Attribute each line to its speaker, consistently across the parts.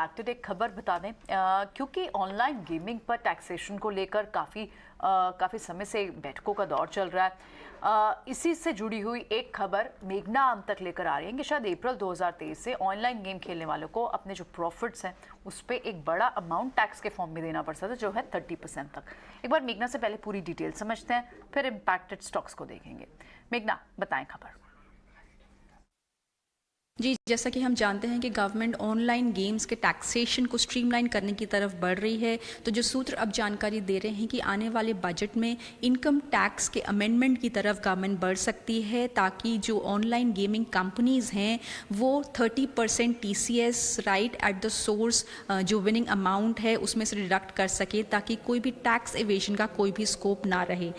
Speaker 1: Impacted एक खबर बता दें, क्योंकि ऑनलाइन गेमिंग पर टैक्सेशन को लेकर काफ़ी समय से बैठकों का दौर चल रहा है। इसी से जुड़ी हुई एक खबर मेघना हम तक लेकर आ रही है कि शायद अप्रैल 2023 से ऑनलाइन गेम खेलने वालों को अपने जो प्रॉफिट्स हैं उस पर एक बड़ा अमाउंट टैक्स के फॉर्म में देना पड़ सकता है, जो है 30% तक। एक बार मेघना से पहले पूरी डिटेल समझते हैं, फिर इम्पैक्टेड स्टॉक्स को देखेंगे। मेघना, बताएं खबर।
Speaker 2: जी, जैसा कि हम जानते हैं कि गवर्नमेंट ऑनलाइन गेम्स के टैक्सेशन को स्ट्रीमलाइन करने की तरफ बढ़ रही है। तो जो सूत्र अब जानकारी दे रहे हैं कि आने वाले बजट में इनकम टैक्स के अमेंडमेंट की तरफ गवर्नमेंट बढ़ सकती है, ताकि जो ऑनलाइन गेमिंग कंपनीज़ हैं वो 30% TCS right at the source जो विनिंग अमाउंट है उसमें से डिडक्ट कर सके, ताकि कोई भी टैक्स एवेजन का कोई भी स्कोप ना रहे।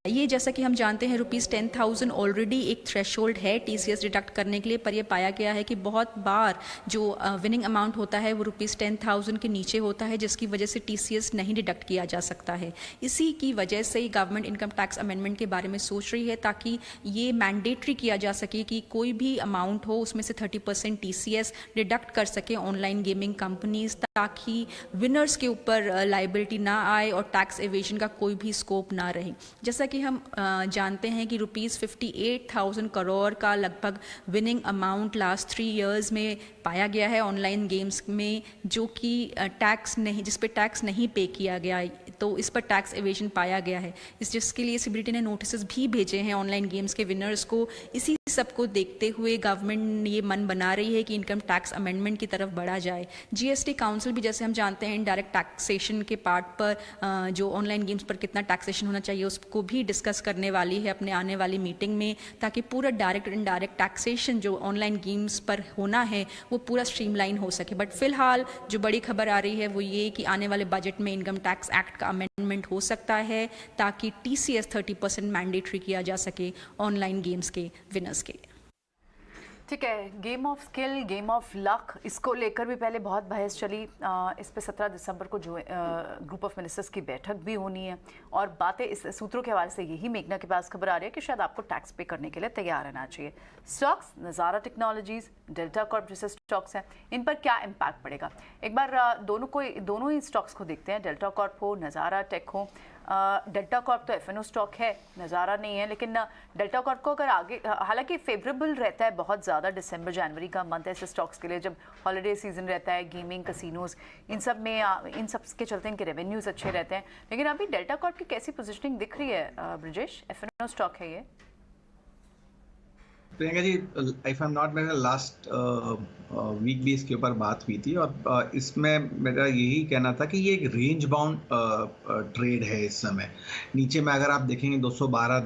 Speaker 2: ये जैसा कि हम जानते हैं ₹10,000 ऑलरेडी एक थ्रेशोल्ड है TCS डिडक्ट करने के लिए, पर यह पाया गया है कि बहुत बार जो विनिंग अमाउंट होता है वो ₹10,000 के नीचे होता है, जिसकी वजह से TCS नहीं डिडक्ट किया जा सकता है। इसी की वजह से गवर्नमेंट इनकम टैक्स अमेंडमेंट के बारे में सोच रही है, ताकि ये मैंडेटरी किया जा सके कि कोई भी अमाउंट हो उसमें से 30% TCS डिडक्ट कर सके ऑनलाइन गेमिंग कंपनीज, ताकि विनर्स के ऊपर लाइबिलिटी ना आए और टैक्स एवेजन का कोई भी स्कोप ना रहे। जैसा कि हम जानते हैं कि ₹58,000 करोड़ का लगभग विनिंग अमाउंट लास्ट 3 इयर्स में पाया गया है ऑनलाइन गेम्स में, जो कि जिस पे टैक्स नहीं पे किया गया, तो इस पर टैक्स एवेजन पाया गया है। जिसके लिए सीबीडीटी ने नोटिस भी भेजे हैं ऑनलाइन गेम्स के विनर्स को। इसी सब को देखते हुए गवर्नमेंट ये मन बना रही है कि इनकम टैक्स अमेंडमेंट की तरफ बढ़ा जाए। GST काउंसिल भी, जैसे हम जानते हैं, इनडायरेक्ट टैक्सेशन के पार्ट पर जो ऑनलाइन गेम्स पर कितना टैक्सेशन होना चाहिए उसको भी डिस्कस करने वाली है अपने आने वाली मीटिंग में, ताकि पूरा डायरेक्ट और इनडायरेक्ट टैक्सेशन जो ऑनलाइन गेम्स पर होना है वो पूरा स्ट्रीमलाइन हो सके। बट फिलहाल जो बड़ी खबर आ रही है वो ये कि आने वाले बजट में इनकम टैक्स एक्ट का अमेंडमेंट हो सकता है, ताकि TCS 30% मैंडेटरी किया जा सके ऑनलाइन गेम्स के विनर्स के।
Speaker 1: ठीक है, game of skill, game of luck, इसको लेकर भी पहले बहुत बहस चली। इस पे 17 दिसंबर को जो ग्रुप ऑफ मिनिस्टर्स की बैठक भी होनी है, और बातें इस सूत्रों के हवाले से यही मेघना के पास खबर आ रही है कि शायद आपको टैक्स पे करने के लिए तैयार रहना चाहिए। स्टॉक्स, नज़ारा टेक्नोलॉजीज, डेल्टा कॉर्प जैसे स्टॉक्स हैं, इन पर क्या इम्पैक्ट पड़ेगा? एक बार दोनों ही स्टॉक्स को देखते हैं, डेल्टा कॉर्प हो, नज़ारा टेक हो। डेल्टा कॉर्प तो FNO स्टॉक है, नज़ारा नहीं है, लेकिन डेल्टा कॉर्प को अगर आगे, हालांकि फेवरेबल रहता है बहुत ज़्यादा, दिसंबर जनवरी का मंथ ऐसे स्टॉक्स के लिए जब हॉलीडे सीजन रहता है, गेमिंग, कसिनोज, इन सब के चलते इनके रेवेन्यूज़ अच्छे रहते हैं। लेकिन अभी डेल्टा कॉर्प की कैसी पोजिशनिंग दिख रही है ब्रजेश? FNO स्टॉक है ये।
Speaker 3: Priyanka ji, if I am not, मेरा लास्ट वीक भी इसके ऊपर बात हुई थी, और इसमें मेरा यही कहना था कि ये एक रेंज बाउंड ट्रेड है। इस समय नीचे में अगर आप देखेंगे 212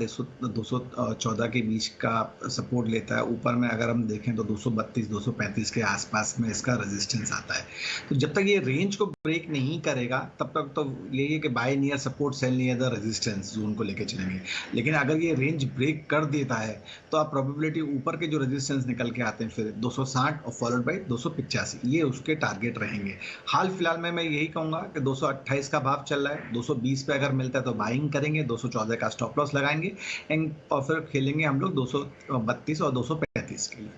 Speaker 3: 214 के बीच का सपोर्ट लेता है, ऊपर में अगर हम देखें तो 232 235 के आसपास में इसका रेजिस्टेंस आता है। तो जब तक ये रेंज को ब्रेक नहीं करेगा तब तक तो यही है कि buy near support, sell near the resistance zone को लेकर चलेंगे। लेकिन अगर ये रेंज ब्रेक कर देता है तो आप प्रोबेबिलिटी ऊपर के जो रेजिस्टेंस निकल के आते हैं फिर 260 और फॉलोड बाय 285, ये उसके टारगेट रहेंगे। हाल फिलहाल में मैं यही कहूंगा कि 228 का भाव चल रहा है, 220 पे अगर मिलता है तो बाइंग करेंगे, 214 का स्टॉप लॉस लगाएंगे, और फिर खेलेंगे हम लोग 232 और 235 के लिए।